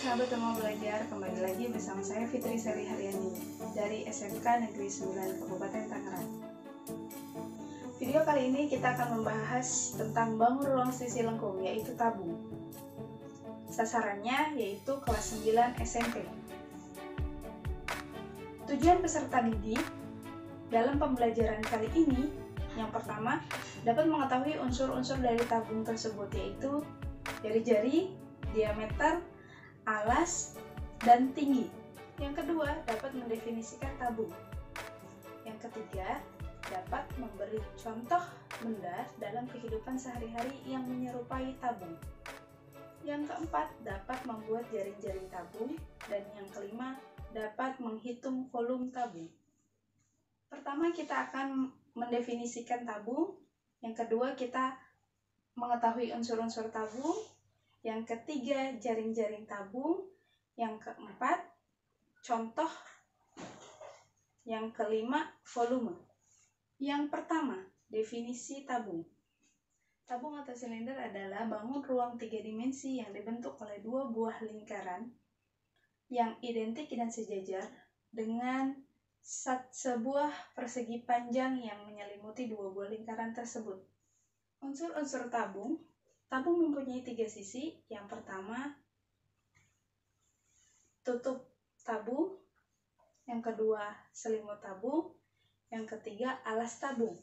sahabat yang mau belajar, kembali lagi bersama saya Fitri Sari Haryani dari SMK Negeri 9 Kabupaten Tangerang. Video kali ini kita akan membahas tentang bangun ruang sisi lengkung, yaitu tabung. Sasarannya yaitu kelas 9 SMP. Tujuan peserta didik dalam pembelajaran kali ini, yang pertama, dapat mengetahui unsur-unsur dari tabung tersebut, yaitu jari-jari, diameter, alas, dan tinggi. Yang kedua, dapat mendefinisikan tabung. Yang ketiga, dapat memberi contoh benda dalam kehidupan sehari-hari yang menyerupai tabung. Yang keempat, dapat membuat jaring-jaring tabung. Dan yang kelima, dapat menghitung volume tabung. Pertama, kita akan mendefinisikan tabung. Yang kedua, kita mengetahui unsur-unsur tabung. Yang ketiga, jaring-jaring tabung. Yang keempat, contoh. Yang kelima, volume. Yang pertama, definisi tabung. Tabung atau silinder adalah bangun ruang 3 dimensi yang dibentuk oleh 2 buah lingkaran yang identik dan sejajar dengan sebuah persegi panjang yang menyelimuti 2 buah lingkaran tersebut. Unsur-unsur tabung. Tabung mempunyai 3 sisi. Yang pertama, tutup tabung. Yang kedua, selimut tabung. Yang ketiga, alas tabung.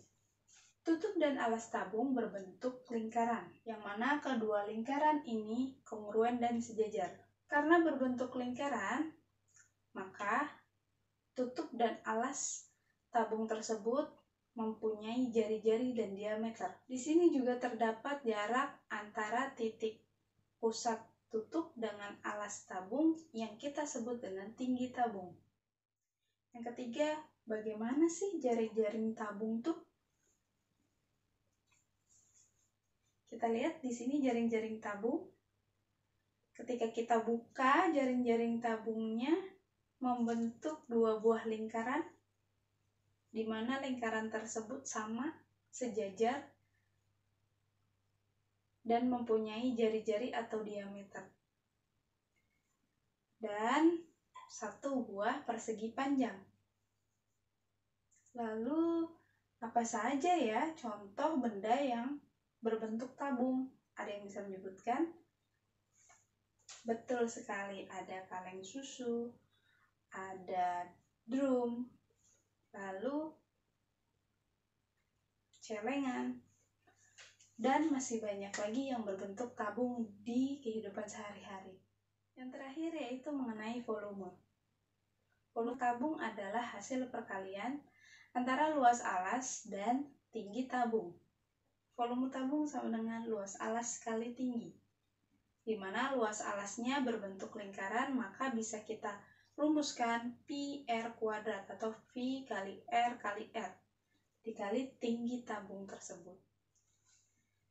Tutup dan alas tabung berbentuk lingkaran, yang mana kedua lingkaran ini kongruen dan sejajar. Karena berbentuk lingkaran, maka tutup dan alas tabung tersebut mempunyai jari-jari dan diameter. Di sini juga terdapat jarak antara titik pusat tutup dengan alas tabung yang kita sebut dengan tinggi tabung. Yang ketiga, bagaimana sih jaring-jaring tabung tuh? Kita lihat di sini jaring-jaring tabung. Ketika kita buka, jaring-jaring tabungnya membentuk 2 buah lingkaran, di mana lingkaran tersebut sama, sejajar, dan mempunyai jari-jari atau diameter. Dan 1 buah persegi panjang. Lalu, apa saja ya contoh benda yang berbentuk tabung? Ada yang bisa menyebutkan? Betul sekali, ada kaleng susu, ada drum, lalu celengan, dan masih banyak lagi yang berbentuk tabung di kehidupan sehari-hari. Yang terakhir yaitu mengenai volume. Volume tabung adalah hasil perkalian antara luas alas dan tinggi tabung. Volume tabung sama dengan luas alas kali tinggi, di mana luas alasnya berbentuk lingkaran, maka bisa kita rumuskan pi R kuadrat atau V kali R kali R dikali tinggi tabung tersebut.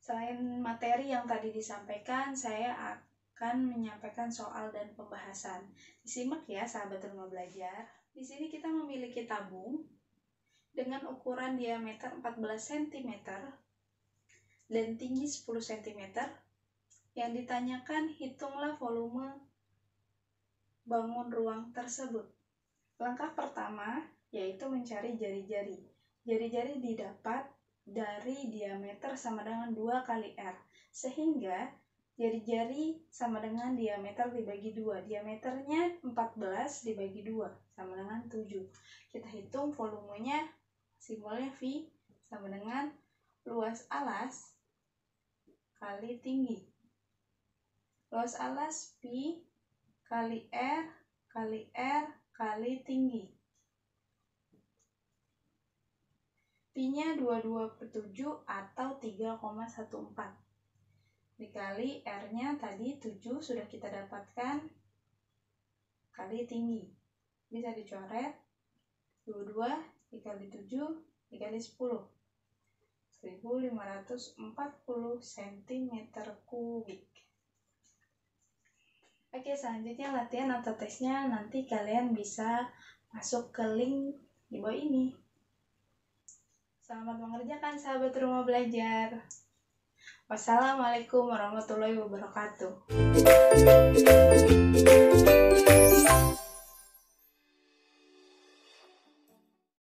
Selain materi yang tadi disampaikan, saya akan menyampaikan soal dan pembahasan. Disimak ya sahabat rumah belajar. Di sini kita memiliki tabung dengan ukuran diameter 14 cm dan tinggi 10 cm. Yang ditanyakan, hitunglah volume bangun ruang tersebut. Langkah pertama yaitu mencari jari-jari. Jari-jari didapat dari diameter sama dengan 2 kali R, sehingga jari-jari sama dengan diameter dibagi 2. Diameternya 14 dibagi 2 sama dengan 7. Kita hitung volumenya, simbolnya V, sama dengan luas alas kali tinggi. Luas alas pi kali R kali R kali tinggi. Pi-nya 22/7 atau 3,14. Dikali R-nya tadi 7 sudah kita dapatkan, kali tinggi. Bisa dicoret 22 dikali 7 dikali 10. 1540 cm3. Oke, selanjutnya latihan atau tesnya nanti kalian bisa masuk ke link di bawah ini. Selamat mengerjakan sahabat rumah belajar. Wassalamualaikum warahmatullahi wabarakatuh.